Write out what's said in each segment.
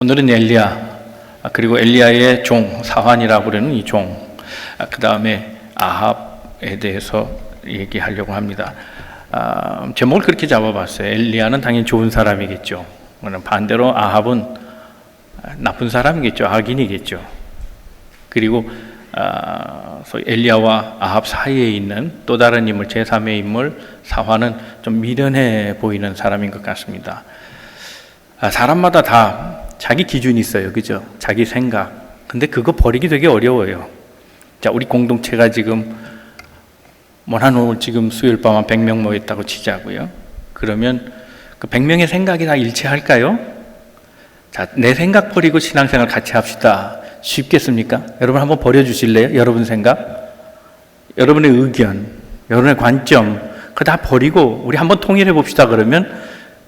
오늘은 엘리야, 그리고 엘리야의 종 사환이라고 부르는 이 종, 그 다음에 아합에 대해서 얘기하려고 합니다. 제목을 그렇게 잡아봤어요. 엘리야는 당연히 좋은 사람이겠죠. 반대로 아합은 나쁜 사람이겠죠. 악인이겠죠. 그리고 엘리야와 아합 사이에 있는 또 다른 인물, 제3의 인물 사환은 좀 미련해 보이는 사람인 것 같습니다. 사람마다 다 자기 기준이 있어요. 그죠? 자기 생각. 근데 그거 버리기 되게 어려워요. 자, 우리 공동체가 지금 한 오늘 지금 수요일 밤 한 100명 모였다고 치자고요. 그러면 그 100명의 생각이 다 일치할까요? 자, 내 생각 버리고 신앙생활 같이 합시다. 쉽겠습니까? 여러분 한번 버려주실래요? 여러분 생각? 여러분의 의견, 여러분의 관점, 그거 다 버리고 우리 한번 통일해 봅시다. 그러면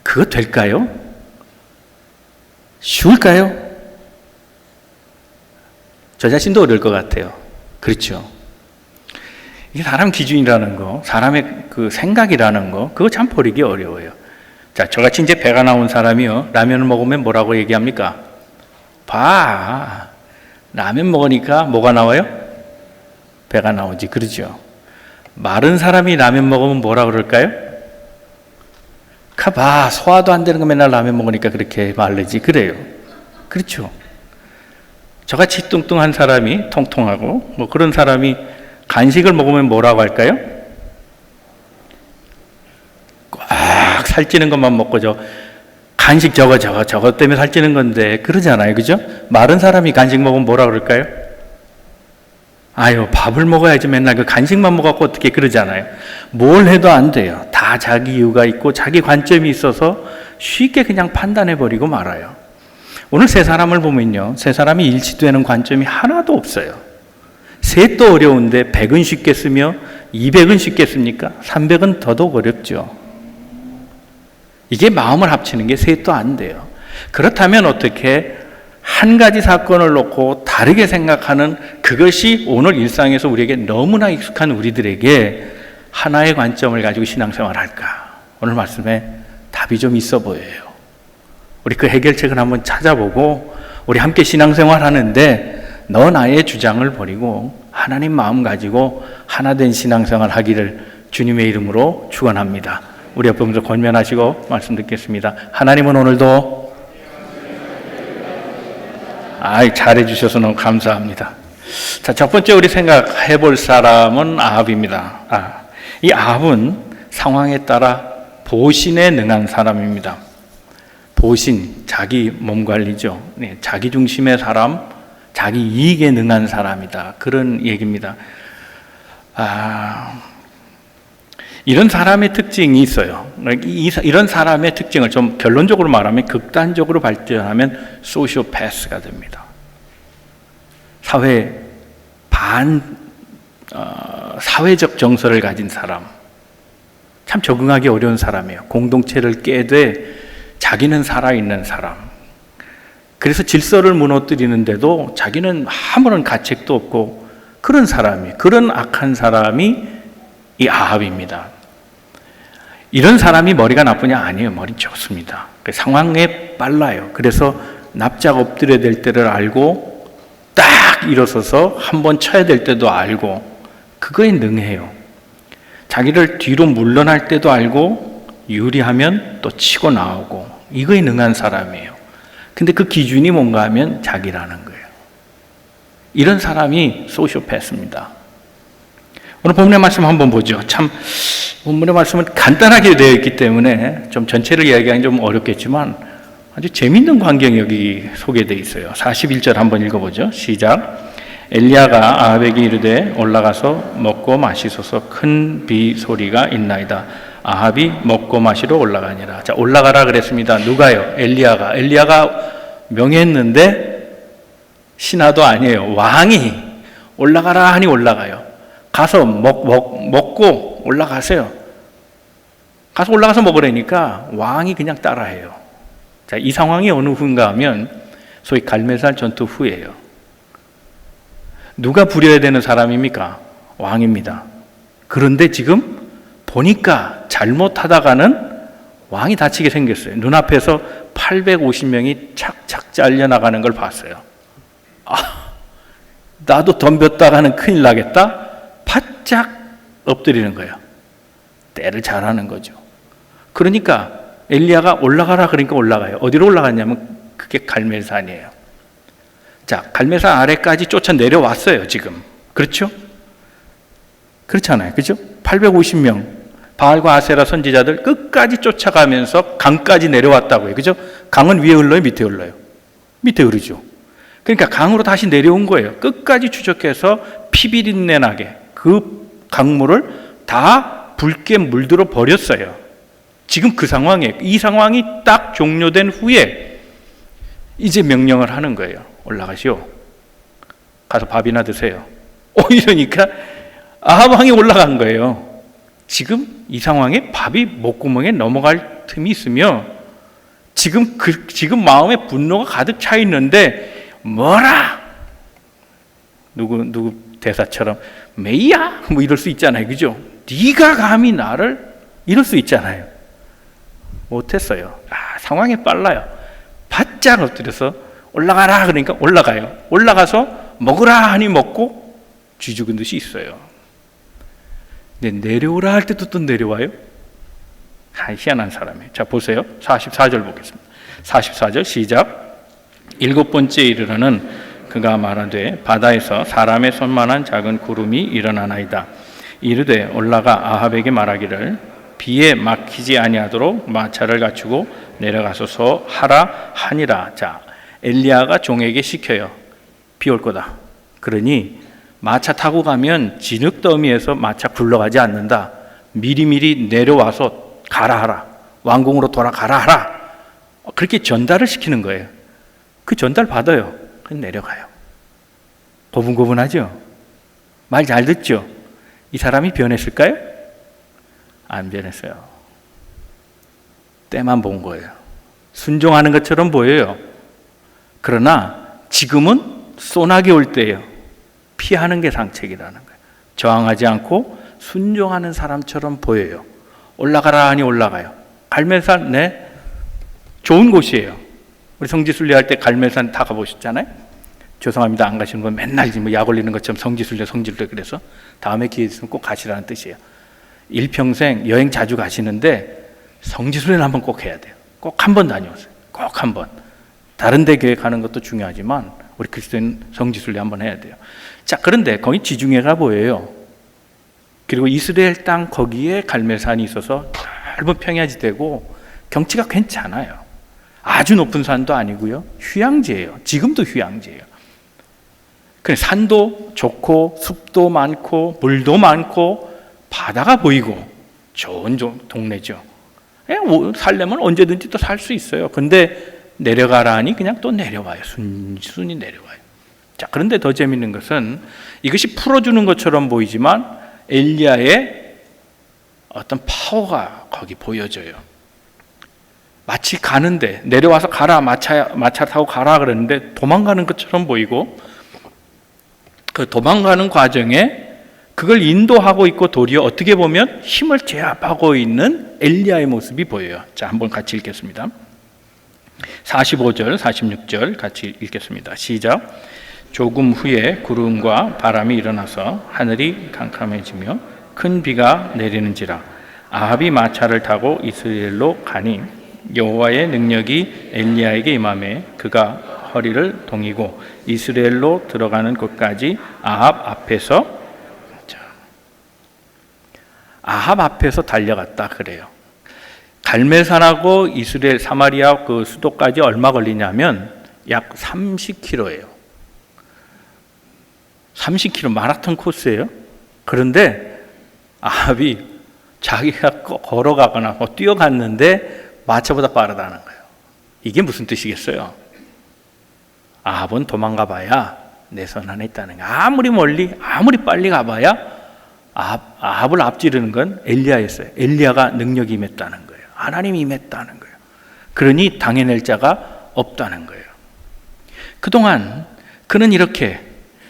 그거 될까요? 쉬울까요? 저 자신도 어려울 것 같아요. 그렇죠? 이게 사람 기준이라는 거, 사람의 그 생각이라는 거, 그거 참 버리기 어려워요. 자, 저같이 이제 배가 나온 사람이요, 라면을 먹으면 뭐라고 얘기합니까? 봐, 라면 먹으니까 뭐가 나와요? 배가 나오지, 그러죠? 마른 사람이 라면 먹으면 뭐라 그럴까요? 봐, 소화도 안 되는 거 맨날 라면 먹으니까 그렇게 마르지. 그래요. 그렇죠. 저같이 뚱뚱한 사람이 통통하고 뭐 그런 사람이 간식을 먹으면 뭐라고 할까요? 꽉 살찌는 것만 먹고 간식 저거 때문에 살찌는 건데 그러잖아요. 그죠? 마른 사람이 간식 먹으면 뭐라 그럴까요? 아유, 밥을 먹어야지 맨날 그 간식만 먹어갖고 어떻게 그러잖아요. 뭘 해도 안 돼요. 다 자기 이유가 있고 자기 관점이 있어서 쉽게 그냥 판단해버리고 말아요. 오늘 세 사람을 보면요, 세 사람이 일치되는 관점이 하나도 없어요. 셋도 어려운데 100은 쉽겠으며 200은 쉽겠습니까? 300은 더더욱 어렵죠. 이게 마음을 합치는 게 셋도 안 돼요. 그렇다면 어떻게 한 가지 사건을 놓고 다르게 생각하는 그것이 오늘 일상에서 우리에게 너무나 익숙한 우리들에게 하나의 관점을 가지고 신앙생활을 할까? 오늘 말씀에 답이 좀 있어 보여요. 우리 그 해결책을 한번 찾아보고 우리 함께 신앙생활 하는데 너 나의 주장을 버리고 하나님 마음 가지고 하나된 신앙생활 하기를 주님의 이름으로 축원합니다. 우리 옆에 분들 권면하시고 말씀 듣겠습니다. 하나님은 오늘도 잘해 주셔서 너무 감사합니다. 자, 첫 번째 우리 생각해 볼 사람은 아합입니다. 이 아합은 상황에 따라 보신에 능한 사람입니다. 보신, 자기 몸 관리죠. 네, 자기 중심의 사람, 자기 이익에 능한 사람이다. 그런 얘기입니다. 이런 사람의 특징이 있어요. 이런 사람의 특징을 좀 결론적으로 말하면 극단적으로 발전하면 소시오패스가 됩니다. 사회적 정서를 가진 사람. 참 적응하기 어려운 사람이에요. 공동체를 깨되 자기는 살아있는 사람. 그래서 질서를 무너뜨리는데도 자기는 아무런 가책도 없고 그런 사람이, 그런 악한 사람이 이 아합입니다. 이런 사람이 머리가 나쁘냐? 아니에요. 머리 좋습니다. 상황에 빨라요. 그래서 납작 엎드려야 될 때를 알고 딱 일어서서 한번 쳐야 될 때도 알고 그거에 능해요. 자기를 뒤로 물러날 때도 알고 유리하면 또 치고 나오고 이거에 능한 사람이에요. 근데 그 기준이 뭔가 하면 자기라는 거예요. 이런 사람이 소시오패스입니다. 오늘 본문의 말씀 한번 보죠. 참 본문의 말씀은 간단하게 되어 있기 때문에 좀 전체를 이야기하기 좀 어렵겠지만 아주 재밌는 광경이 여기 소개되어 있어요. 41절 한번 읽어보죠. 시작. 엘리야가 아합에게 이르되 올라가서 먹고 마시소서 큰 비 소리가 있나이다. 아합이 먹고 마시러 올라가니라. 자, 올라가라 그랬습니다. 누가요? 엘리야가 명했는데 신하도 아니에요. 왕이 올라가라 하니 올라가요. 가서 먹고 올라가세요. 가서 올라가서 먹으라니까 왕이 그냥 따라해요. 자, 이 상황이 어느 후인가 하면 소위 갈멜살 전투 후예요. 누가 부려야 되는 사람입니까? 왕입니다. 그런데 지금 보니까 잘못하다가는 왕이 다치게 생겼어요. 눈앞에서 850명이 착착 잘려나가는 걸 봤어요. 나도 덤볐다가는 큰일 나겠다. 바짝 엎드리는 거예요. 때를 잘하는 거죠. 그러니까 엘리야가 올라가라 그러니까 올라가요. 어디로 올라갔냐면 그게 갈멜산이에요. 자, 갈멜산 아래까지 쫓아 내려왔어요, 지금. 그렇죠? 그렇잖아요. 그죠? 850명 바알과 아세라 선지자들 끝까지 쫓아가면서 강까지 내려왔다고요. 그죠? 강은 위에 흘러요, 밑에 흘러요? 밑에 흐르죠. 그러니까 강으로 다시 내려온 거예요. 끝까지 추적해서 피비린내 나게 그 강물을 다 붉게 물들어 버렸어요. 지금 그 상황이에요. 이 상황이 딱 종료된 후에 이제 명령을 하는 거예요. 올라가시오. 가서 밥이나 드세요. 이러니까 아합 왕이 올라간 거예요. 지금 이 상황에 밥이 목구멍에 넘어갈 틈이 있으며 지금 마음에 분노가 가득 차 있는데 뭐라? 누구 대사처럼 메이야? 뭐 이럴 수 있잖아요. 그죠? 네가 감히 나를 이럴 수 있잖아요. 못했어요. 상황이 빨라요. 바짝 엎드려서 올라가라 그러니까 올라가요. 올라가서 먹으라 하니 먹고 쥐 죽은 듯이 있어요. 근데 내려오라 할 때도 또 내려와요. 희한한 사람이에요. 자, 보세요. 44절 보겠습니다. 44절 시작. 7번째 이르러는 그가 말하되 바다에서 사람의 손만한 작은 구름이 일어나나이다. 이르되 올라가 아합에게 말하기를 비에 막히지 아니하도록 마차를 갖추고 내려가소서 하라 하니라. 자, 엘리야가 종에게 시켜요. 비 올 거다. 그러니 마차 타고 가면 진흙더미에서 마차 굴러가지 않는다. 미리미리 내려와서 가라 하라. 왕궁으로 돌아가라 하라. 그렇게 전달을 시키는 거예요. 그 전달 받아요. 그냥 내려가요. 고분고분하죠? 말 잘 듣죠? 이 사람이 변했을까요? 안 변했어요. 때만 본 거예요. 순종하는 것처럼 보여요. 그러나 지금은 소나기 올 때예요. 피하는 게 상책이라는 거예요. 저항하지 않고 순종하는 사람처럼 보여요. 올라가라 하니 올라가요. 갈멜산, 네, 좋은 곳이에요. 우리 성지순례 할 때 갈멜산 다 가보셨잖아요. 죄송합니다. 안 가시는 건 맨날 약 올리는 것처럼 성지순례 그래서 다음에 기회 있으면 꼭 가시라는 뜻이에요. 일평생 여행 자주 가시는데 성지순례는 한번 꼭 해야 돼요. 꼭 한 번 다녀오세요. 꼭 한 번. 다른 데 교회 가는 것도 중요하지만 우리 그리스도인 성지순례 한번 해야 돼요. 자, 그런데 거기 지중해가 보여요. 그리고 이스라엘 땅 거기에 갈멜산이 있어서 넓은 평야지대고 경치가 괜찮아요. 아주 높은 산도 아니고요. 휴양지예요. 지금도 휴양지예요. 산도 좋고 숲도 많고 물도 많고 바다가 보이고 좋은 동네죠. 살려면 언제든지 또 살 수 있어요. 근데 내려가라 하니 그냥 또 내려와요. 순순히 내려와요. 자, 그런데 더 재밌는 것은 이것이 풀어주는 것처럼 보이지만 엘리야의 어떤 파워가 거기 보여져요. 마치 가는데 내려와서 가라, 마차 타고 가라 그랬는데 도망가는 것처럼 보이고 그 도망가는 과정에 그걸 인도하고 있고 도리어 어떻게 보면 힘을 제압하고 있는 엘리야의 모습이 보여요. 자, 한번 같이 읽겠습니다. 45절, 46절 같이 읽겠습니다. 시작. 조금 후에 구름과 바람이 일어나서 하늘이 캄캄해지며 큰 비가 내리는지라 아합이 마차를 타고 이스라엘로 가니 여호와의 능력이 엘리야에게 임하매 그가 허리를 동이고 이스라엘로 들어가는 곳까지 아합 앞에서 달려갔다 그래요. 갈멜산하고 이스라엘 사마리아 그 수도까지 얼마 걸리냐면 약 30km예요. 30km 마라톤 코스예요. 그런데 아합이 자기가 걸어가거나 뛰어갔는데 마차보다 빠르다는 거예요. 이게 무슨 뜻이겠어요? 아합은 도망가 봐야 내 손 안에 있다는 거예요. 아무리 멀리 아무리 빨리 가봐야 아합을 앞지르는 건 엘리야였어요. 엘리야가 능력이 임했다는 거예요. 하나님이 임했다는 거예요. 그러니 당해낼 자가 없다는 거예요. 그동안 그는 이렇게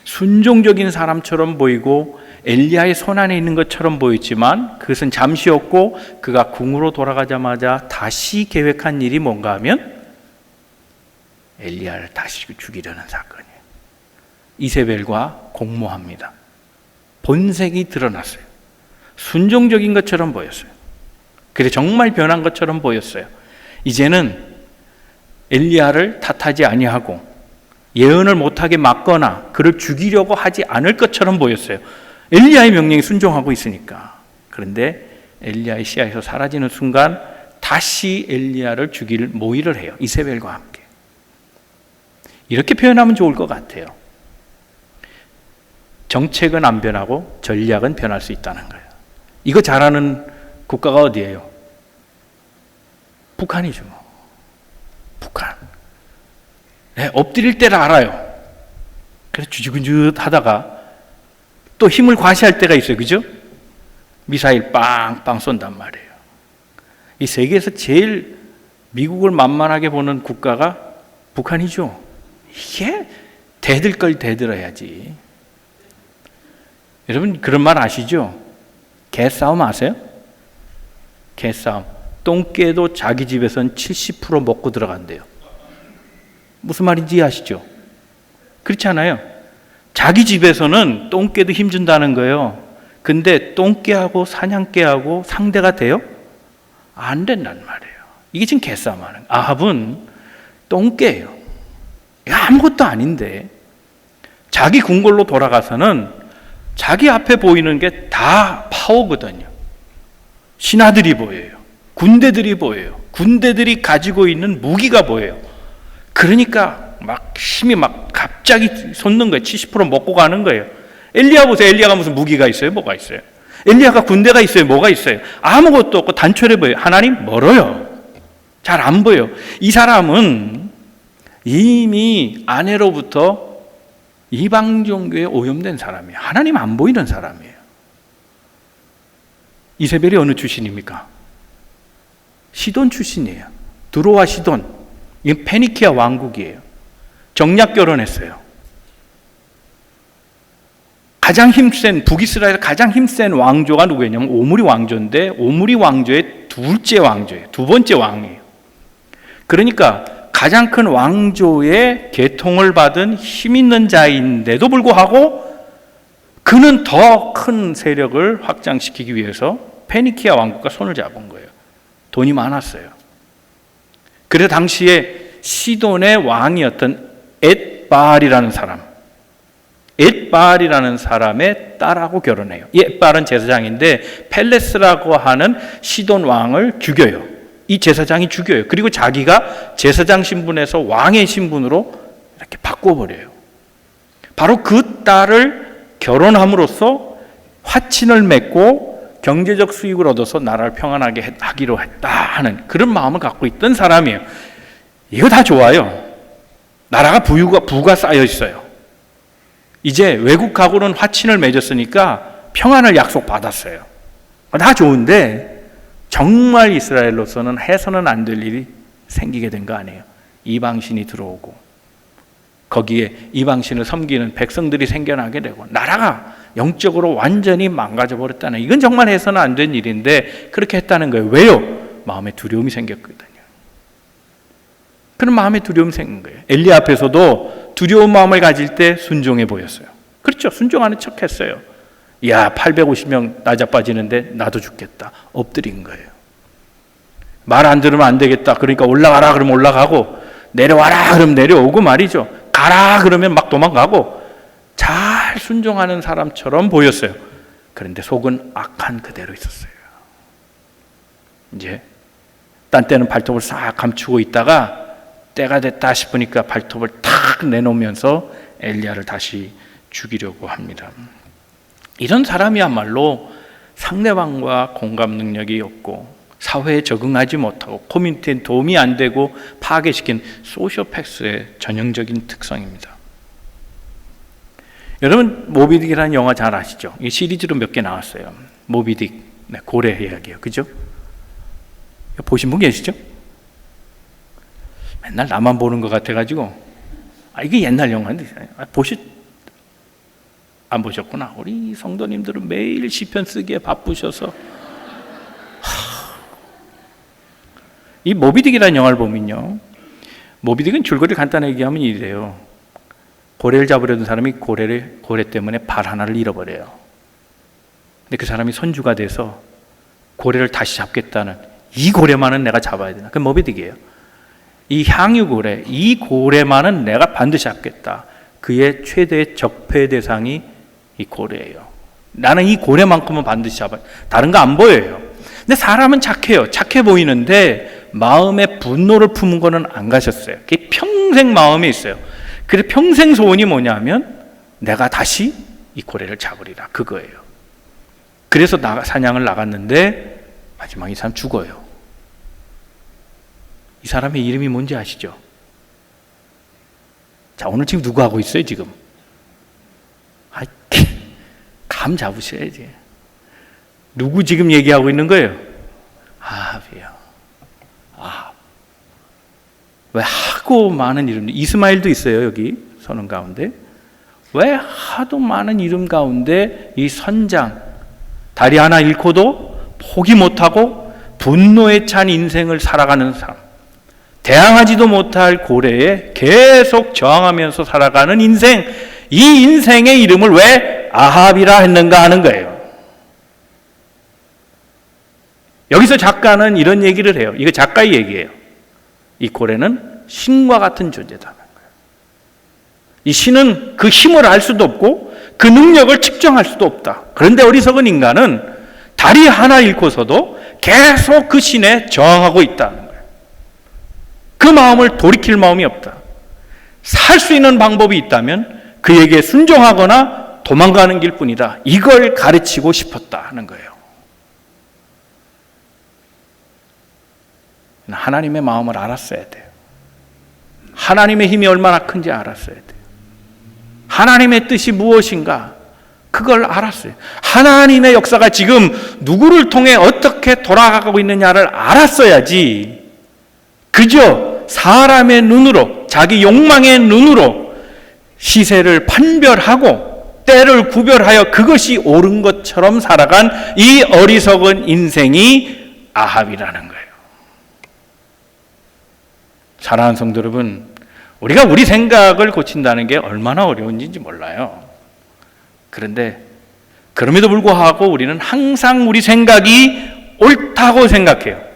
순종적인 사람처럼 보이고 엘리야의 손 안에 있는 것처럼 보였지만 그것은 잠시였고, 그가 궁으로 돌아가자마자 다시 계획한 일이 뭔가 하면 엘리야를 다시 죽이려는 사건이에요. 이세벨과 공모합니다. 본색이 드러났어요. 순종적인 것처럼 보였어요. 그래서 정말 변한 것처럼 보였어요. 이제는 엘리야를 탓하지 아니하고 예언을 못하게 막거나 그를 죽이려고 하지 않을 것처럼 보였어요. 엘리야의 명령에 순종하고 있으니까. 그런데 엘리야의 시야에서 사라지는 순간 다시 엘리야를 죽일 모의를 해요. 이세벨과 함께. 이렇게 표현하면 좋을 것 같아요. 정책은 안 변하고 전략은 변할 수 있다는 거예요. 이거 잘하는 국가가 어디예요? 북한이죠. 북한. 네, 엎드릴 때를 알아요. 그래서 주짓주짓 하다가 또 힘을 과시할 때가 있어요. 그죠? 미사일 빵빵 쏜단 말이에요. 이 세계에서 제일 미국을 만만하게 보는 국가가 북한이죠. 이게 대들 걸 대들어야지. 여러분 그런 말 아시죠? 개싸움 아세요? 개싸움. 똥개도 자기 집에선 70% 먹고 들어간대요. 무슨 말인지 아시죠? 그렇지 않아요? 자기 집에서는 똥개도 힘준다는 거예요. 근데 똥개하고 사냥개하고 상대가 돼요? 안 된단 말이에요. 이게 지금 개싸움 하는 거예요. 아합은 똥개예요. 아무것도 아닌데 자기 궁궐로 돌아가서는 자기 앞에 보이는 게 다 파워거든요. 신하들이 보여요. 군대들이 보여요. 군대들이 가지고 있는 무기가 보여요. 그러니까 막 힘이 막 갑자기 솟는 거예요. 70% 먹고 가는 거예요. 엘리야 보세요. 엘리야가 무슨 무기가 있어요? 뭐가 있어요? 엘리야가 군대가 있어요? 뭐가 있어요? 아무것도 없고 단촐해 보여요. 하나님 멀어요. 잘 안 보여. 이 사람은 이미 아내로부터 이방 종교에 오염된 사람이에요. 하나님 안 보이는 사람이에요. 이세벨이 어느 출신입니까? 시돈 출신이에요. 두로와 시돈. 이건 페니키아 왕국이에요. 정략 결혼했어요. 가장 힘센, 북이스라엘 가장 힘센 왕조가 누구였냐면 오므리 왕조인데, 오므리 왕조의 둘째 왕조예요. 두 번째 왕이에요. 그러니까 가장 큰 왕조의 계통을 받은 힘 있는 자인데도 불구하고 그는 더 큰 세력을 확장시키기 위해서 페니키아 왕국과 손을 잡은 거예요. 돈이 많았어요. 그래서 당시에 시돈의 왕이었던 엣바알이라는 사람, 엣바알이라는 사람의 딸하고 결혼해요. 이 엣바알은 제사장인데 펠레스라고 하는 시돈 왕을 죽여요. 이 제사장이 죽여요. 그리고 자기가 제사장 신분에서 왕의 신분으로 이렇게 바꿔버려요. 바로 그 딸을 결혼함으로써 화친을 맺고 경제적 수익을 얻어서 나라를 평안하게 하기로 했다 하는 그런 마음을 갖고 있던 사람이에요. 이거 다 좋아요. 나라가 부가 쌓여 있어요. 이제 외국하고는 화친을 맺었으니까 평안을 약속받았어요. 다 좋은데 정말 이스라엘로서는 해서는 안 될 일이 생기게 된 거 아니에요. 이방신이 들어오고 거기에 이방신을 섬기는 백성들이 생겨나게 되고 나라가 영적으로 완전히 망가져 버렸다는, 이건 정말 해서는 안 된 일인데 그렇게 했다는 거예요. 왜요? 마음에 두려움이 생겼거든요. 그런 마음에 두려움이 생긴 거예요. 엘리야 앞에서도 두려운 마음을 가질 때 순종해 보였어요. 그렇죠. 순종하는 척 했어요. 야, 850명 나자빠지는데 나도 죽겠다. 엎드린 거예요. 말 안 들으면 안 되겠다. 그러니까 올라가라 그러면 올라가고, 내려와라 그러면 내려오고 말이죠. 가라 그러면 막 도망가고 잘 순종하는 사람처럼 보였어요. 그런데 속은 악한 그대로 있었어요. 이제 딴 때는 발톱을 싹 감추고 있다가 때가 됐다 싶으니까 발톱을 탁 내놓으면서 엘리야를 다시 죽이려고 합니다. 이런 사람이야말로 상대방과 공감 능력이 없고 사회에 적응하지 못하고 커뮤니티에 도움이 안 되고 파괴시킨 소시오패스의 전형적인 특성입니다. 여러분 모비딕이라는 영화 잘 아시죠? 이 시리즈로 몇 개 나왔어요. 모비딕, 네, 고래 이야기요, 그죠? 보신 분 계시죠? 맨날 나만 보는 것 같아가지고 이게 옛날 영화인데 안 보셨구나. 우리 성도님들은 매일 시편 쓰기에 바쁘셔서. 이 모비딕이라는 영화를 보면요, 모비딕은 줄거리 간단하게 얘기하면 이래요. 고래를 잡으려던 사람이 고래 때문에 발 하나를 잃어버려요. 근데 그 사람이 선주가 돼서 고래를 다시 잡겠다는, 이 고래만은 내가 잡아야 되나. 그게 모비딕이에요. 이 향유고래, 이 고래만은 내가 반드시 잡겠다. 그의 최대의 적폐 대상이 이 고래예요. 나는 이 고래만큼은 반드시 잡아야, 다른 거 안 보여요. 근데 사람은 착해요. 착해 보이는데 마음에 분노를 품은 거는 안 가셨어요. 그게 평생 마음에 있어요. 그래서 평생 소원이 뭐냐면 내가 다시 이 고래를 잡으리라, 그거예요. 그래서 사냥을 나갔는데 마지막에 이 사람 죽어요. 이 사람의 이름이 뭔지 아시죠? 자, 오늘 지금 누구 하고 있어요, 지금? 감 잡으셔야지. 누구 지금 얘기하고 있는 거예요? 아합이요. 아합. 왜 하고 많은 이름, 이스마엘도 있어요, 여기 선언 가운데. 왜 하도 많은 이름 가운데 이 선장, 다리 하나 잃고도 포기 못하고 분노에 찬 인생을 살아가는 사람, 대항하지도 못할 고래에 계속 저항하면서 살아가는 인생, 이 인생의 이름을 왜 아합이라 했는가 하는 거예요. 여기서 작가는 이런 얘기를 해요. 이거 작가의 얘기예요. 이 고래는 신과 같은 존재다. 이 신은 그 힘을 알 수도 없고 그 능력을 측정할 수도 없다. 그런데 어리석은 인간은 다리 하나 잃고서도 계속 그 신에 저항하고 있다는 거예요. 그 마음을 돌이킬 마음이 없다. 살 수 있는 방법이 있다면 그에게 순종하거나 도망가는 길뿐이다. 이걸 가르치고 싶었다 하는 거예요. 하나님의 마음을 알았어야 돼요. 하나님의 힘이 얼마나 큰지 알았어야 돼요. 하나님의 뜻이 무엇인가, 그걸 알았어요. 하나님의 역사가 지금 누구를 통해 어떻게 돌아가고 있느냐를 알았어야지, 그저 사람의 눈으로, 자기 욕망의 눈으로 시세를 판별하고 때를 구별하여 그것이 옳은 것처럼 살아간 이 어리석은 인생이 아합이라는 거예요. 사랑하는 성도 여러분, 우리가 우리 생각을 고친다는 게 얼마나 어려운지 몰라요. 그런데 그럼에도 불구하고 우리는 항상 우리 생각이 옳다고 생각해요.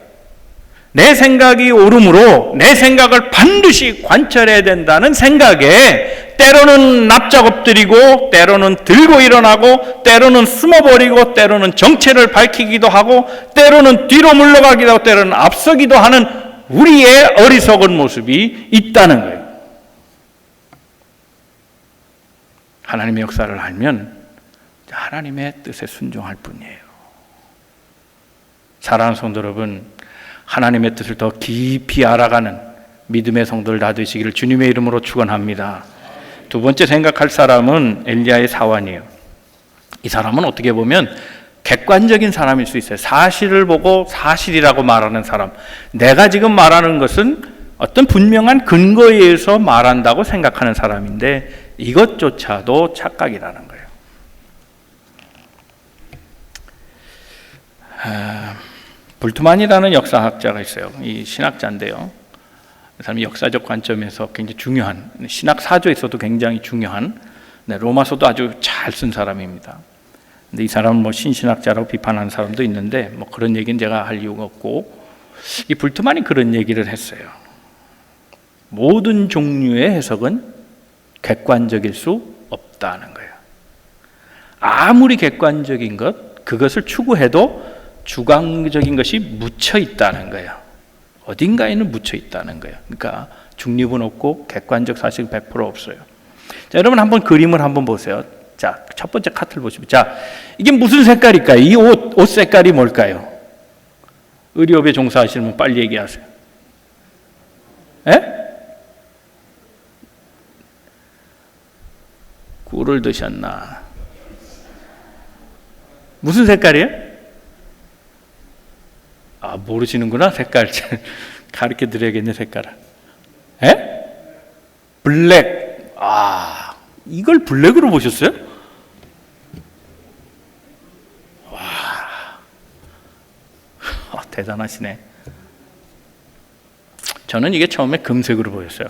내 생각이 옳으므로 내 생각을 반드시 관철해야 된다는 생각에 때로는 납작 엎드리고 때로는 들고 일어나고 때로는 숨어버리고 때로는 정체를 밝히기도 하고 때로는 뒤로 물러가기도 하고 때로는 앞서기도 하는 우리의 어리석은 모습이 있다는 거예요. 하나님의 역사를 알면 하나님의 뜻에 순종할 뿐이에요. 사랑하는 성도 여러분, 하나님의 뜻을 더 깊이 알아가는 믿음의 성도들 다 되시기를 주님의 이름으로 축원합니다. 두 번째 생각할 사람은 엘리야의 사환이에요. 이 사람은 어떻게 보면 객관적인 사람일 수 있어요. 사실을 보고 사실이라고 말하는 사람. 내가 지금 말하는 것은 어떤 분명한 근거에 의해서 말한다고 생각하는 사람인데 이것조차도 착각이라는 거예요. 불트만이라는 역사학자가 있어요. 이 신학자인데요. 그 사람이 역사적 관점에서 굉장히 중요한, 신학 사조에서도 굉장히 중요한, 로마서도 아주 잘 쓴 사람입니다. 근데 이 사람은 뭐 신신학자라고 비판하는 사람도 있는데 뭐 그런 얘기는 제가 할 이유가 없고, 이 불트만이 그런 얘기를 했어요. 모든 종류의 해석은 객관적일 수 없다는 거예요. 아무리 객관적인 것, 그것을 추구해도 주관적인 것이 묻혀 있다는 거예요. 어딘가에는 묻혀 있다는 거예요. 그러니까 중립은 없고 객관적 사실은 100% 없어요. 자, 여러분 한번 그림을 한번 보세요. 자, 첫 번째 카트를 보시면, 자, 이게 무슨 색깔일까요? 이 옷 색깔이 뭘까요? 의료업에 종사하시는 분 빨리 얘기하세요. 에? 꿀을 드셨나? 무슨 색깔이에요? 아, 모르시는구나, 색깔. 가르쳐 드려야겠네, 색깔을. 에? 블랙. 아, 이걸 블랙으로 보셨어요? 대단하시네. 저는 이게 처음에 금색으로 보였어요.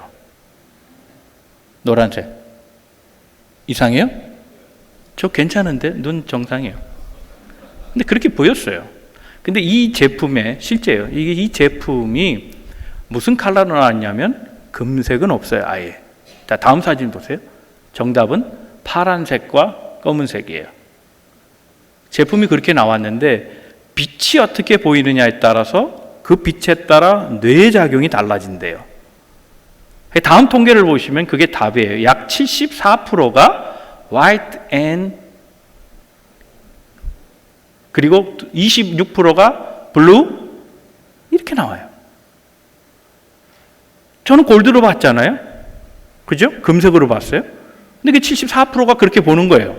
노란색. 이상해요? 저 괜찮은데? 눈 정상이에요. 근데 그렇게 보였어요. 근데 이 제품에 실제요. 이 제품이 무슨 컬러로 나왔냐면 금색은 없어요. 아예. 자, 다음 사진 보세요. 정답은 파란색과 검은색이에요. 제품이 그렇게 나왔는데 빛이 어떻게 보이느냐에 따라서 그 빛에 따라 뇌의 작용이 달라진대요. 다음 통계를 보시면 그게 답이에요. 약 74%가 white and 그리고 26%가 blue 이렇게 나와요. 저는 골드로 봤잖아요. 그죠? 금색으로 봤어요. 근데 그 74%가 그렇게 보는 거예요.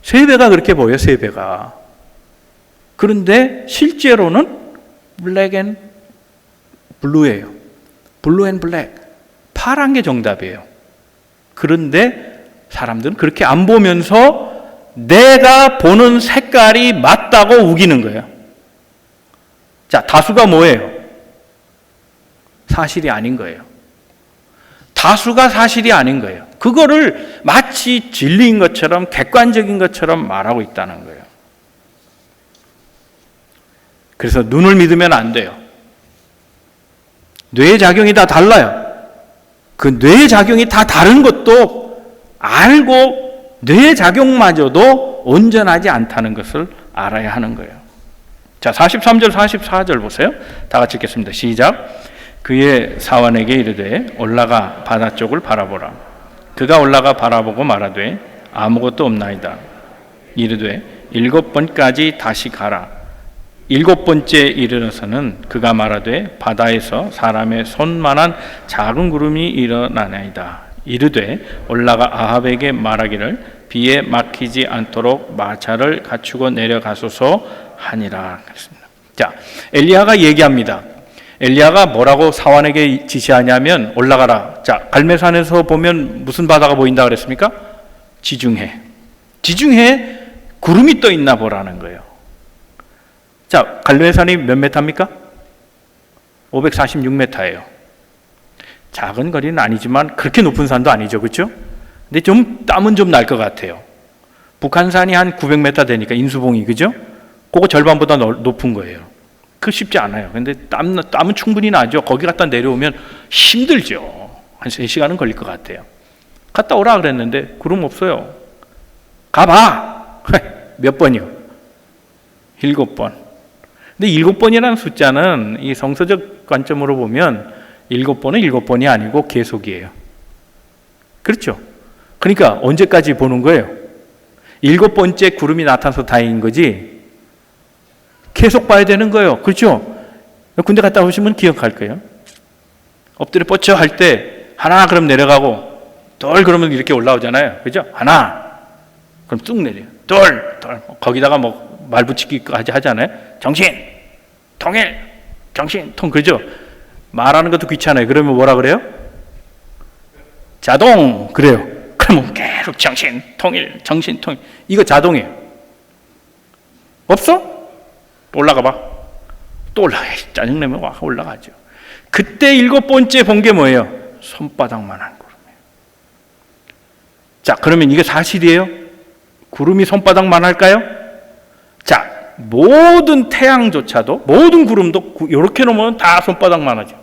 3배가 그렇게 보여요. 3배가. 그런데 실제로는 블랙 앤 블루예요. 블루 앤 블랙. 파란 게 정답이에요. 그런데 사람들은 그렇게 안 보면서 내가 보는 색깔이 맞다고 우기는 거예요. 자, 다수가 뭐예요? 사실이 아닌 거예요. 다수가 사실이 아닌 거예요. 그거를 마치 진리인 것처럼 객관적인 것처럼 말하고 있다는 거예요. 그래서 눈을 믿으면 안 돼요. 뇌의 작용이 다 달라요. 그 뇌의 작용이 다 다른 것도 알고 뇌의 작용마저도 온전하지 않다는 것을 알아야 하는 거예요. 자, 43절 44절 보세요. 다 같이 읽겠습니다. 시작. 그의 사환에게 이르되 올라가 바다 쪽을 바라보라. 그가 올라가 바라보고 말하되 아무것도 없나이다. 이르되 7번까지 다시 가라. 7번째 이르러서는 그가 말하되 바다에서 사람의 손만한 작은 구름이 일어나나이다. 이르되 올라가 아합에게 말하기를 비에 막히지 않도록 마차를 갖추고 내려가소서 하니라. 그랬습니다. 자, 엘리야가 얘기합니다. 엘리야가 뭐라고 사환에게 지시하냐면 올라가라. 자, 갈멜산에서 보면 무슨 바다가 보인다 그랬습니까? 지중해. 지중해에 구름이 떠 있나 보라는 거예요. 자, 갈멜산이 몇 메타입니까? 546m예요. 작은 거리는 아니지만 그렇게 높은 산도 아니죠. 그렇죠? 근데 좀 땀은 좀 날 것 같아요. 북한산이 한 900m 되니까 인수봉이, 그죠? 그거 절반보다 높은 거예요. 그 쉽지 않아요. 근데 땀은 충분히 나죠. 거기 갔다 내려오면 힘들죠. 한 3시간은 걸릴 것 같아요. 갔다 오라 그랬는데 구름 없어요. 가봐. 몇 번이요? 7번. 근데 7번이라는 숫자는 이 성서적 관점으로 보면 7번은 7번이 아니고 계속이에요. 그렇죠? 그러니까 언제까지 보는 거예요? 7번째 구름이 나타나서 다행인 거지 계속 봐야 되는 거예요. 그렇죠? 군대 갔다 오시면 기억할 거예요. 엎드려 뻗쳐 할 때 하나 그럼 내려가고 둘 그러면 이렇게 올라오잖아요. 그죠? 하나 그럼 뚝 내려요. 둘 거기다가 뭐 말 붙이기까지 하잖아요. 정신 통일 정신 통 그죠? 말하는 것도 귀찮아요. 그러면 뭐라 그래요? 자동 그래요. 그러면 계속 정신 통일 정신 통일 이거 자동이에요. 없어? 또 올라가 봐. 또 올라가. 짜증내면 와 올라가죠. 그때 7번째 본 게 뭐예요? 손바닥만한 구름이에요. 자, 그러면 이게 사실이에요? 구름이 손바닥만 할까요? 자, 모든 태양조차도 모든 구름도 이렇게 놓으면 다 손바닥만 하죠.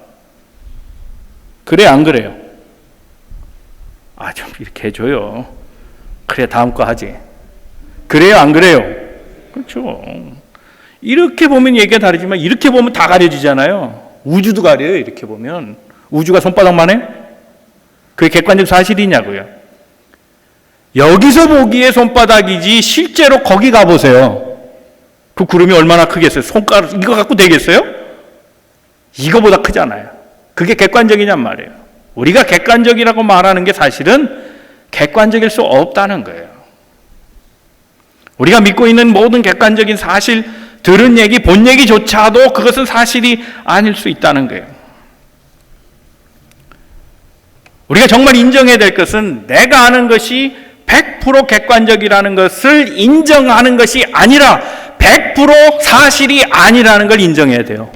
그래 안 그래요? 아, 좀 이렇게 해줘요. 그래 다음 거 하지. 그래요 안 그래요? 그렇죠. 이렇게 보면 얘기가 다르지만 이렇게 보면 다 가려지잖아요. 우주도 가려요. 이렇게 보면 우주가 손바닥만 해? 그게 객관적 사실이냐고요. 여기서 보기에 손바닥이지 실제로 거기 가보세요. 그 구름이 얼마나 크겠어요? 손가락 이거 갖고 되겠어요? 이거보다 크잖아요. 그게 객관적이냔 말이에요. 우리가 객관적이라고 말하는 게 사실은 객관적일 수 없다는 거예요. 우리가 믿고 있는 모든 객관적인 사실, 들은 얘기, 본 얘기조차도 그것은 사실이 아닐 수 있다는 거예요. 우리가 정말 인정해야 될 것은 내가 아는 것이 100% 객관적이라는 것을 인정하는 것이 아니라 100% 사실이 아니라는 걸 인정해야 돼요.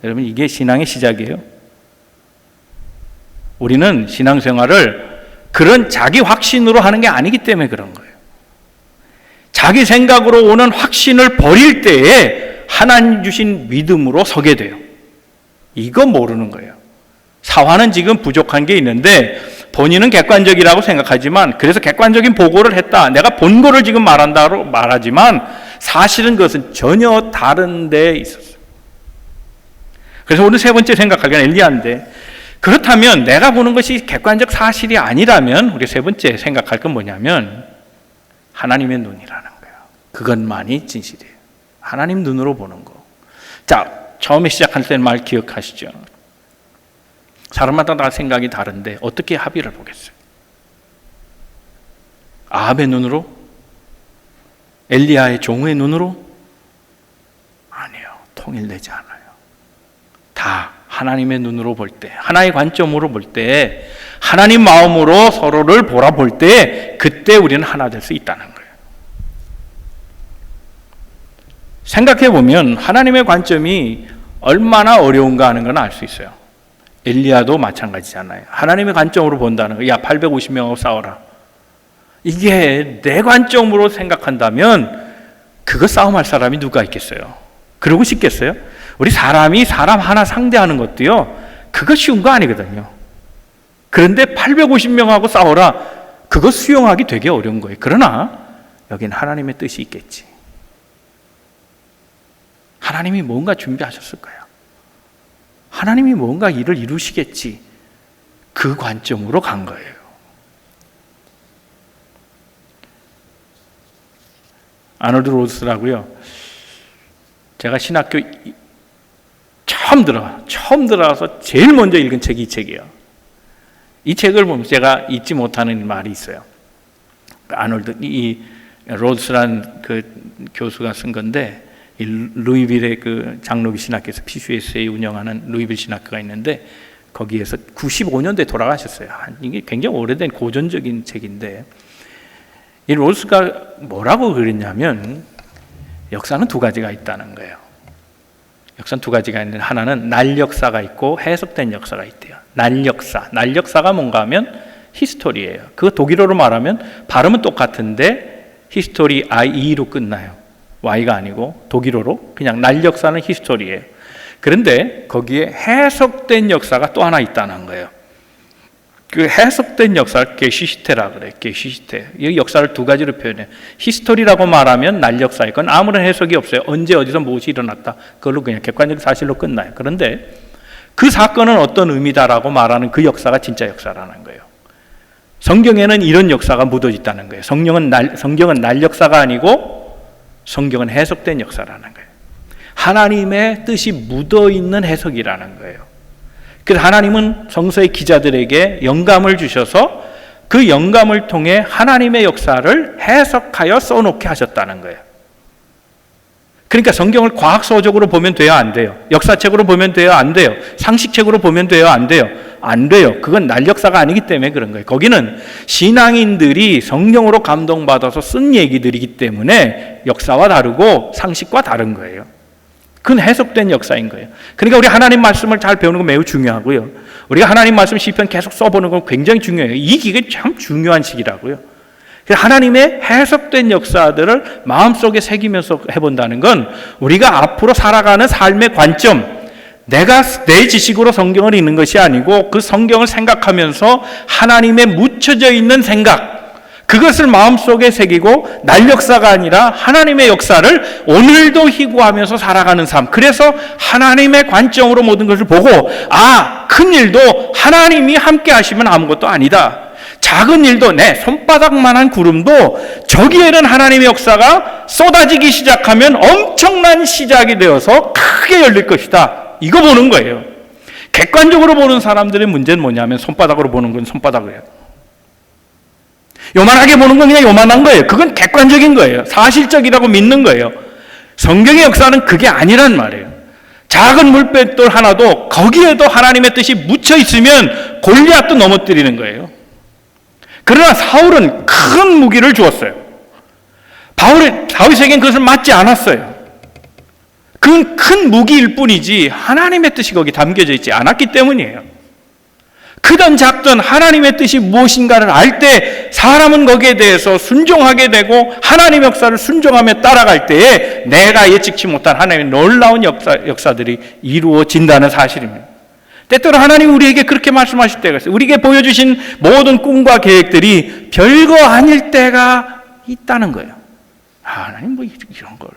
여러분, 이게 신앙의 시작이에요. 우리는 신앙생활을 그런 자기 확신으로 하는 게 아니기 때문에 그런 거예요. 자기 생각으로 오는 확신을 버릴 때에 하나님 주신 믿음으로 서게 돼요. 이거 모르는 거예요. 사화는 지금 부족한 게 있는데 본인은 객관적이라고 생각하지만, 그래서 객관적인 보고를 했다, 내가 본 거를 지금 말한다고 말하지만 사실은 그것은 전혀 다른 데에 있었어요. 그래서 오늘 세 번째 생각하기는 엘리야인데, 그렇다면 내가 보는 것이 객관적 사실이 아니라면 우리 세 번째 생각할 건 뭐냐면 하나님의 눈이라는 거예요. 그것만이 진실이에요. 하나님 눈으로 보는 거. 자, 처음에 시작할 때는 말 기억하시죠? 사람마다 다 생각이 다른데 어떻게 합의를 보겠어요? 아합의 눈으로? 엘리야의 종의 눈으로? 아니에요. 통일되지 않아요. 다 하나님의 눈으로 볼 때, 하나의 관점으로 볼 때, 하나님 마음으로 서로를 보라볼 때, 그때 우리는 하나 될 수 있다는 거예요. 생각해 보면 하나님의 관점이 얼마나 어려운가 하는 건 알 수 있어요. 엘리야도 마찬가지잖아요. 하나님의 관점으로 본다는 거예요. 야, 850명하고 싸워라. 이게 내 관점으로 생각한다면 그거 싸움할 사람이 누가 있겠어요? 그러고 싶겠어요? 우리 사람이 사람 하나 상대하는 것도요, 그거 쉬운 거 아니거든요. 그런데 850명하고 싸워라, 그거 수용하기 되게 어려운 거예요. 그러나 여긴 하나님의 뜻이 있겠지. 하나님이 뭔가 준비하셨을 거예요. 하나님이 뭔가 일을 이루시겠지. 그 관점으로 간 거예요. 아놀드 로스라고요, 제가 신학교 처음 들어와서 제일 먼저 읽은 책이 이 책이에요. 이 책을 보면 제가 잊지 못하는 말이 있어요. 아놀드, 이 로스라는 그 교수가 쓴 건데, 이 루이빌의 그 장로교 신학교에서 PCUSA 운영하는 루이빌 신학교가 있는데, 거기에서 95년도에 돌아가셨어요. 이게 굉장히 오래된 고전적인 책인데, 이 로스가 뭐라고 그랬냐면, 역사는 두 가지가 있다는 거예요. 역사는 두 가지가 있는데, 하나는 날 역사가 있고 해석된 역사가 있대요. 날 역사가 뭔가 하면 히스토리예요. 그거 독일어로 말하면 발음은 똑같은데 히스토리 IE로 끝나요. Y가 아니고 독일어로 그냥 날 역사는 히스토리예요. 그런데 거기에 해석된 역사가 또 하나 있다는 거예요. 그 해석된 역사를 게시시테라 그래요. 게시시테. 이 역사를 두 가지로 표현해요. 히스토리라고 말하면 날 역사이건 아무런 해석이 없어요. 언제 어디서 무엇이 일어났다, 그걸로 그냥 객관적 사실로 끝나요. 그런데 그 사건은 어떤 의미다라고 말하는 그 역사가 진짜 역사라는 거예요. 성경에는 이런 역사가 묻어 있다는 거예요. 성경은 날 역사가 아니고 성경은 해석된 역사라는 거예요. 하나님의 뜻이 묻어 있는 해석이라는 거예요. 그래서 하나님은 성서의 기자들에게 영감을 주셔서 그 영감을 통해 하나님의 역사를 해석하여 써놓게 하셨다는 거예요. 그러니까 성경을 과학서적으로 보면 돼요, 안 돼요? 역사책으로 보면 돼요, 안 돼요? 상식책으로 보면 돼요, 안 돼요? 안 돼요. 그건 날 역사가 아니기 때문에 그런 거예요. 거기는 신앙인들이 성령으로 감동받아서 쓴 얘기들이기 때문에 역사와 다르고 상식과 다른 거예요. 그건 해석된 역사인 거예요. 그러니까 우리 하나님 말씀을 잘 배우는 건 매우 중요하고요. 우리가 하나님 말씀 시편 계속 써보는 건 굉장히 중요해요. 이 기간이 참 중요한 시기라고요. 하나님의 해석된 역사들을 마음속에 새기면서 해본다는 건 우리가 앞으로 살아가는 삶의 관점, 내가 내 지식으로 성경을 읽는 것이 아니고 그 성경을 생각하면서 하나님의 묻혀져 있는 생각, 그것을 마음속에 새기고 날 역사가 아니라 하나님의 역사를 오늘도 희구하면서 살아가는 삶. 그래서 하나님의 관점으로 모든 것을 보고, 아, 큰 일도 하나님이 함께 하시면 아무것도 아니다. 작은 일도, 내 손바닥만한 구름도 저기에는 하나님의 역사가 쏟아지기 시작하면 엄청난 시작이 되어서 크게 열릴 것이다. 이거 보는 거예요. 객관적으로 보는 사람들의 문제는 뭐냐면 손바닥으로 보는 건 손바닥이에요. 요만하게 보는 건 그냥 요만한 거예요. 그건 객관적인 거예요. 사실적이라고 믿는 거예요. 성경의 역사는 그게 아니란 말이에요. 작은 물백돌 하나도 거기에도 하나님의 뜻이 묻혀 있으면 골리앗도 넘어뜨리는 거예요. 그러나 사울은 큰 무기를 주었어요. 다윗에겐 그것을 맞지 않았어요. 그건 큰 무기일 뿐이지 하나님의 뜻이 거기 담겨져 있지 않았기 때문이에요. 크든 작든 하나님의 뜻이 무엇인가를 알 때 사람은 거기에 대해서 순종하게 되고 하나님의 역사를 순종하며 따라갈 때에 내가 예측치 못한 하나님의 놀라운 역사들이 이루어진다는 사실입니다. 때때로 하나님 우리에게 그렇게 말씀하실 때가 있어요. 우리에게 보여주신 모든 꿈과 계획들이 별거 아닐 때가 있다는 거예요. 하나님 뭐 이런 걸.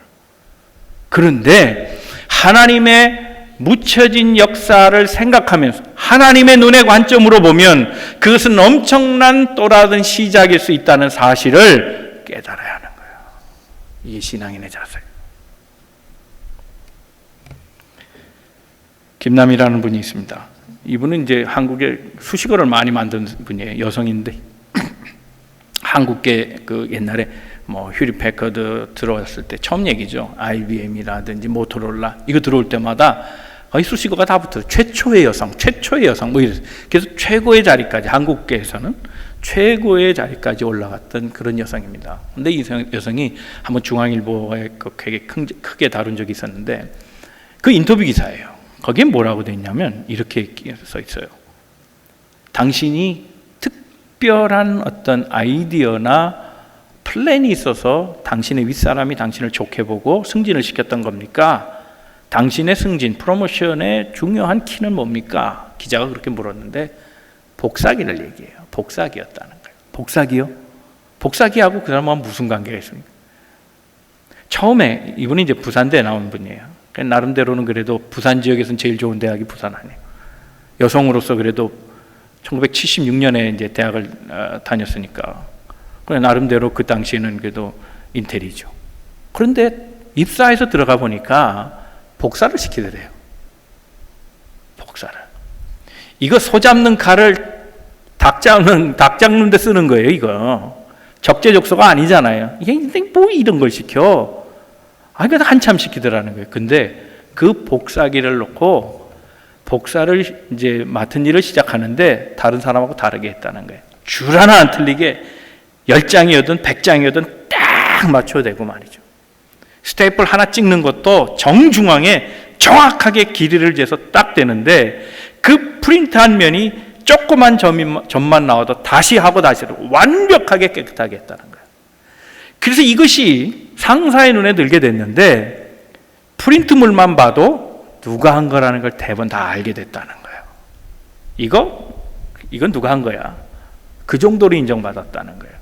그런데 하나님의 묻혀진 역사를 생각하면서 하나님의 눈의 관점으로 보면 그것은 엄청난 또 다른 시작일 수 있다는 사실을 깨달아야 하는 거예요. 이게 신앙인의 자세예요. 김남이라는 분이 있습니다. 이분은 이제 한국에 수식어를 많이 만든 분이에요. 여성인데 한국계 그 옛날에 뭐 휴리 패커드 들어왔을 때 처음 얘기죠. IBM이라든지 모토로라 이거 들어올 때마다 거의 수식어가 다 붙어요. 최초의 여성 뭐 이래서 그래서 최고의 자리까지 한국계에서는 최고의 자리까지 올라갔던 그런 여성입니다. 근데 이 여성이 한번 중앙일보에 되게 크게 다룬 적이 있었는데 그 인터뷰 기사예요. 거기에 뭐라고 돼 있냐면 이렇게 써 있어요. 당신이 특별한 어떤 아이디어나 플랜이 있어서 당신의 윗사람이 당신을 좋게 보고 승진을 시켰던 겁니까? 당신의 승진, 프로모션의 중요한 키는 뭡니까? 기자가 그렇게 물었는데 복사기를 얘기해요. 복사기였다는 거예요. 복사기요? 복사기하고 그 사람하고 무슨 관계가 있습니까? 처음에 이분이 이제 부산대에 나온 분이에요. 나름대로는 그래도 부산 지역에서는 제일 좋은 대학이 부산 아니에요. 여성으로서 그래도 1976년에 이제 대학을 다녔으니까 나름대로 그 당시에는 그래도 인텔이죠. 그런데 입사해서 들어가 보니까 복사를 시키더래요. 복사를. 이거 소 잡는 칼을 닭 잡는 데 쓰는 거예요, 이거. 적재적소가 아니잖아요. 이게 뭐 이런 걸 시켜. 이거 한참 시키더라는 거예요. 근데 그 복사기를 놓고 복사를 이제 맡은 일을 시작하는데 다른 사람하고 다르게 했다는 거예요. 줄 하나 안 틀리게 10장이든 100장이든 딱 맞춰대고 말이죠. 스테이플 하나 찍는 것도 정중앙에 정확하게 길이를 재서 딱 되는데 그 프린트한 면이 조그만 점만 나와도 다시 하고 다시 완벽하게 깨끗하게 했다는 거예요. 그래서 이것이 상사의 눈에 들게 됐는데 프린트물만 봐도 누가 한 거라는 걸 대부분 다 알게 됐다는 거예요. 이건 누가 한 거야. 그 정도로 인정받았다는 거예요.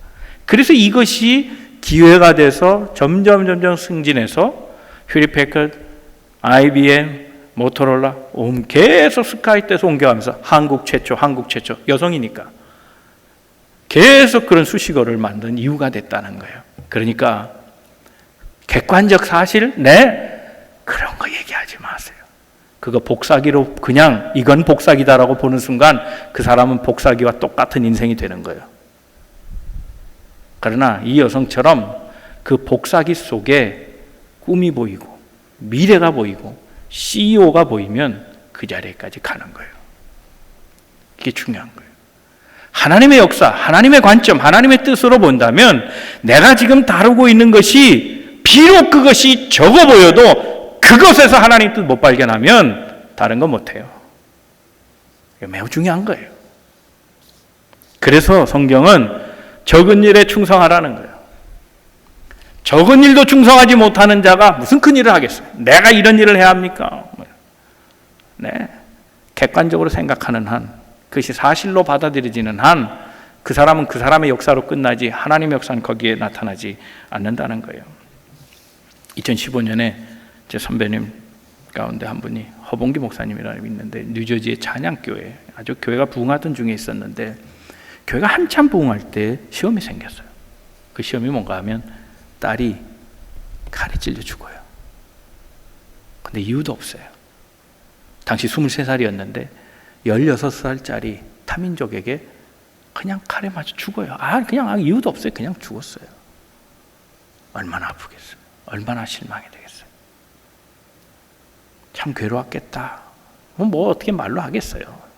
그래서 이것이 기회가 돼서 점점 승진해서 휴리패커드, IBM, 모토로라 계속 스카이떼에서 옮겨가면서 한국 최초 여성이니까 계속 그런 수식어를 만든 이유가 됐다는 거예요. 그러니까 객관적 사실 그런 거 얘기하지 마세요. 그거 복사기로 그냥 이건 복사기다라고 보는 순간 그 사람은 복사기와 똑같은 인생이 되는 거예요. 그러나 이 여성처럼 그 복사기 속에 꿈이 보이고 미래가 보이고 CEO가 보이면 그 자리에까지 가는 거예요. 이게 중요한 거예요. 하나님의 역사, 하나님의 관점, 하나님의 뜻으로 본다면 내가 지금 다루고 있는 것이 비록 그것이 적어 보여도 그것에서 하나님 뜻 못 발견하면 다른 거 못해요. 이게 매우 중요한 거예요. 그래서 성경은 적은 일에 충성하라는 거예요. 적은 일도 충성하지 못하는 자가 무슨 큰 일을 하겠어요? 내가 이런 일을 해야 합니까? 객관적으로 생각하는 한, 그것이 사실로 받아들여지는 한, 그 사람은 그 사람의 역사로 끝나지 하나님의 역사는 거기에 나타나지 않는다는 거예요. 2015년에 제 선배님 가운데 한 분이 허봉기 목사님이라는 분이 있는데 뉴저지의 찬양교회, 아주 교회가 부흥하던 중에 있었는데 교회가 한참 부흥할 때 시험이 생겼어요. 그 시험이 뭔가 하면 딸이 칼에 찔려 죽어요. 근데 이유도 없어요. 당시 23살이었는데 16살짜리 타민족에게 그냥 칼에 맞아 죽어요. 그냥 이유도 없어요. 그냥 죽었어요. 얼마나 아프겠어요. 얼마나 실망이 되겠어요. 참 괴로웠겠다. 뭐 어떻게 말로 하겠어요.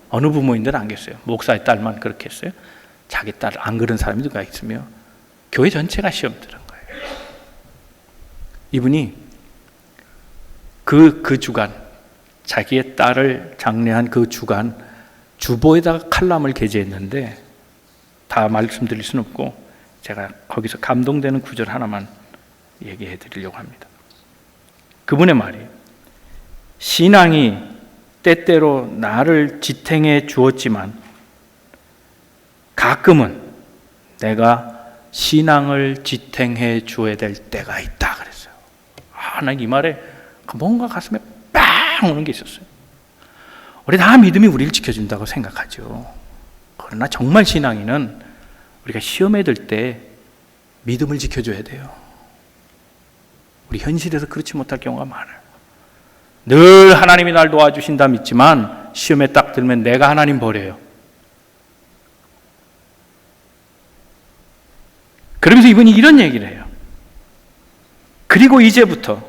어느 부모인들은 안 계세요. 목사의 딸만 그렇게 했어요. 자기 딸 안 그런 사람이 누가 있으며 교회 전체가 시험 들은 거예요. 이분이 그 주간, 자기의 딸을 장례한 그 주간 주보에다가 칼럼을 게재했는데 다 말씀드릴 수는 없고 제가 거기서 감동되는 구절 하나만 얘기해 드리려고 합니다. 그분의 말이에요. 신앙이 때때로 나를 지탱해 주었지만 가끔은 내가 신앙을 지탱해 줘야 될 때가 있다 그랬어요. 난 이 말에 뭔가 가슴에 빵 오는 게 있었어요. 우리 다 믿음이 우리를 지켜준다고 생각하죠. 그러나 정말 신앙인은 우리가 시험에 들 때 믿음을 지켜줘야 돼요. 우리 현실에서 그렇지 못할 경우가 많아요. 늘 하나님이 날 도와주신다 믿지만 시험에 딱 들면 내가 하나님 버려요. 그러면서 이분이 이런 얘기를 해요. 그리고 이제부터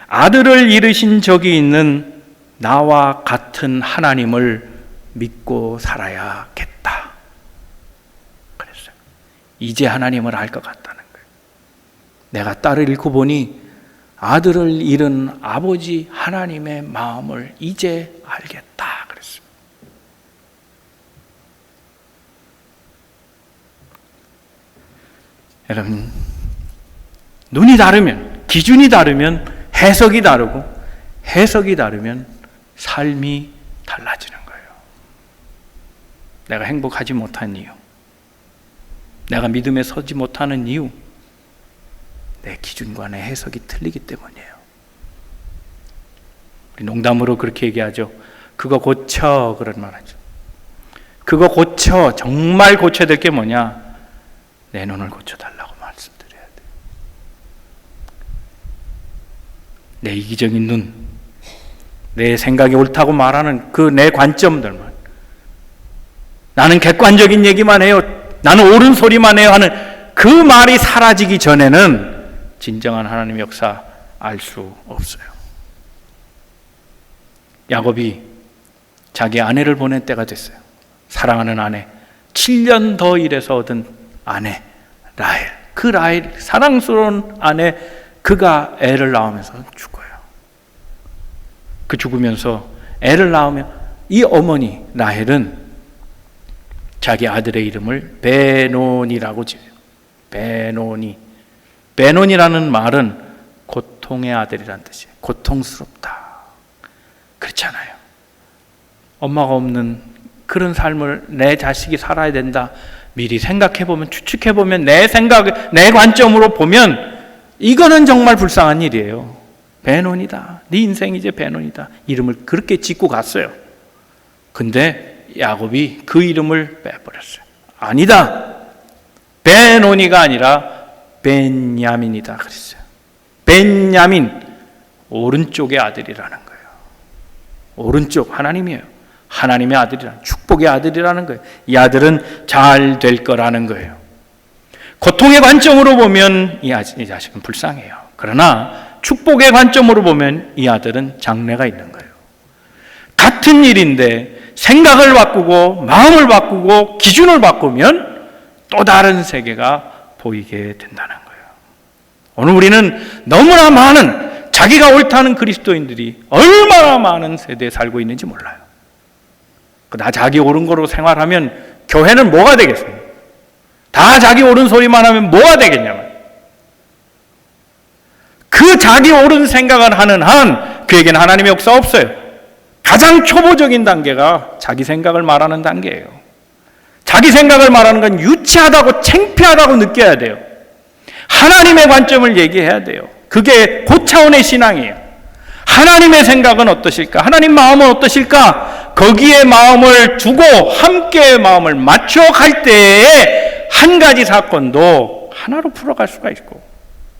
아들을 잃으신 적이 있는 나와 같은 하나님을 믿고 살아야겠다. 그랬어요. 이제 하나님을 알 것 같다는 거예요. 내가 딸을 잃고 보니 아들을 잃은 아버지 하나님의 마음을 이제 알겠다. 그랬어요. 여러분, 눈이 다르면, 기준이 다르면 해석이 다르고, 해석이 다르면 삶이 달라지는 거예요. 내가 행복하지 못한 이유, 내가 믿음에 서지 못하는 이유, 내 기준과 내 해석이 틀리기 때문이에요. 우리 농담으로 그렇게 얘기하죠. 그거 고쳐, 그런 말 하죠. 그거 고쳐, 정말 고쳐야 될 게 뭐냐? 내 눈을 고쳐달라고 말씀드려야 돼요. 내 이기적인 눈, 내 생각이 옳다고 말하는 그 내 관점들만, 나는 객관적인 얘기만 해요, 나는 옳은 소리만 해요 하는 그 말이 사라지기 전에는 진정한 하나님의 역사 알 수 없어요. 야곱이 자기 아내를 보낸 때가 됐어요. 사랑하는 아내, 7년 더 일해서 얻은 아내 라헬, 그 라헬 사랑스러운 아내, 그가 애를 낳으면서 죽어요. 그 죽으면서 애를 낳으면 이 어머니 라헬은 자기 아들의 이름을 베논이라고 지어요. 베논이라는 말은 고통의 아들이란 뜻이에요. 고통스럽다. 그렇잖아요. 엄마가 없는 그런 삶을 내 자식이 살아야 된다. 미리 생각해보면, 추측해보면, 내 생각, 내 관점으로 보면 이거는 정말 불쌍한 일이에요. 베논이다. 네 인생이 이제 베논이다. 이름을 그렇게 짓고 갔어요. 근데 야곱이 그 이름을 빼버렸어요. 아니다. 베논이가 아니라 벤야민이다 그랬어요. 벤야민, 오른쪽의 아들이라는 거예요. 오른쪽 하나님이에요. 하나님의 아들이라는, 축복의 아들이라는 거예요. 이 아들은 잘 될 거라는 거예요. 고통의 관점으로 보면 이 자식은 불쌍해요. 그러나 축복의 관점으로 보면 이 아들은 장래가 있는 거예요. 같은 일인데 생각을 바꾸고 마음을 바꾸고 기준을 바꾸면 또 다른 세계가 보이게 된다는 거예요. 오늘 우리는 너무나 많은 자기가 옳다는 그리스도인들이 얼마나 많은 세대에 살고 있는지 몰라요. 나 자기 옳은 거로 생활하면 교회는 뭐가 되겠어요? 다 자기 옳은 소리만 하면 뭐가 되겠냐면, 그 자기 옳은 생각을 하는 한 그에게는 하나님의 역사 없어요. 가장 초보적인 단계가 자기 생각을 말하는 단계예요. 자기 생각을 말하는 건 유치하다고 창피하다고 느껴야 돼요. 하나님의 관점을 얘기해야 돼요. 그게 고차원의 신앙이에요. 하나님의 생각은 어떠실까? 하나님 마음은 어떠실까? 거기에 마음을 두고 함께 마음을 맞춰 갈 때에 한 가지 사건도 하나로 풀어갈 수가 있고,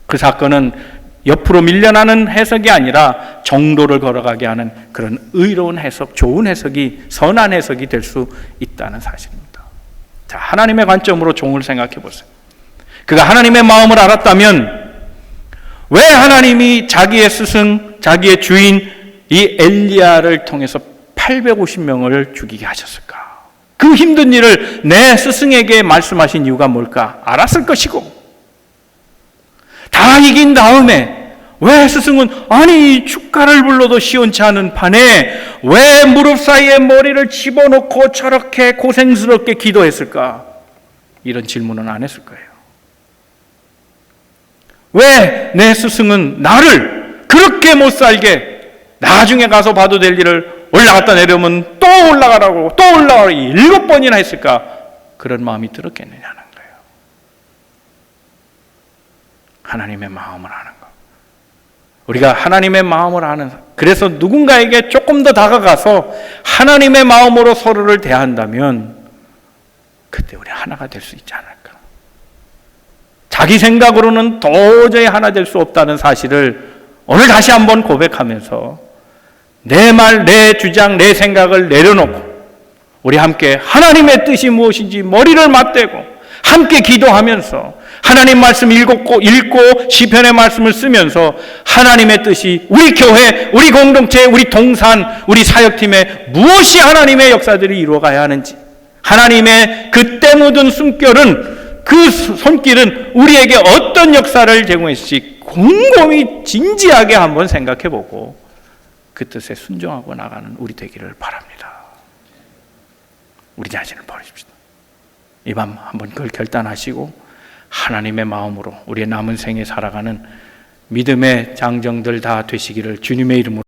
그 사건은 옆으로 밀려나는 해석이 아니라 정도를 걸어가게 하는 그런 의로운 해석, 좋은 해석이, 선한 해석이 될 수 있다는 사실입니다. 자, 하나님의 관점으로 종을 생각해 보세요. 그가 하나님의 마음을 알았다면 왜 하나님이 자기의 스승, 자기의 주인 이 엘리야를 통해서 850명을 죽이게 하셨을까? 그 힘든 일을 내 스승에게 말씀하신 이유가 뭘까? 알았을 것이고, 다 이긴 다음에 왜 스승은 아니 축가를 불러도 시원치 않은 판에 왜 무릎 사이에 머리를 집어넣고 저렇게 고생스럽게 기도했을까? 이런 질문은 안 했을 거예요. 왜 내 스승은 나를 그렇게 못 살게 나중에 가서 봐도 될 일을 올라갔다 내려오면 또 올라가라고 또 올라가라고 7번이나 했을까? 그런 마음이 들었겠느냐는 거예요. 하나님의 마음을 아는 것. 우리가 하나님의 마음을 아는, 그래서 누군가에게 조금 더 다가가서 하나님의 마음으로 서로를 대한다면 그때 우리 하나가 될 수 있지 않을까. 자기 생각으로는 도저히 하나 될 수 없다는 사실을 오늘 다시 한번 고백하면서 내 말, 내 주장, 내 생각을 내려놓고 우리 함께 하나님의 뜻이 무엇인지 머리를 맞대고 함께 기도하면서 하나님 말씀 읽고 시편의 말씀을 쓰면서 하나님의 뜻이 우리 교회, 우리 공동체, 우리 동산, 우리 사역팀에 무엇이 하나님의 역사들이 이루어가야 하는지, 하나님의 그때 묻은 숨결은, 그 손길은 우리에게 어떤 역사를 제공했을지 곰곰이 진지하게 한번 생각해보고 그 뜻에 순종하고 나가는 우리 되기를 바랍니다. 우리 자신을 버리십시다. 이 밤 한번 그걸 결단하시고 하나님의 마음으로 우리의 남은 생에 살아가는 믿음의 장정들 다 되시기를 주님의 이름으로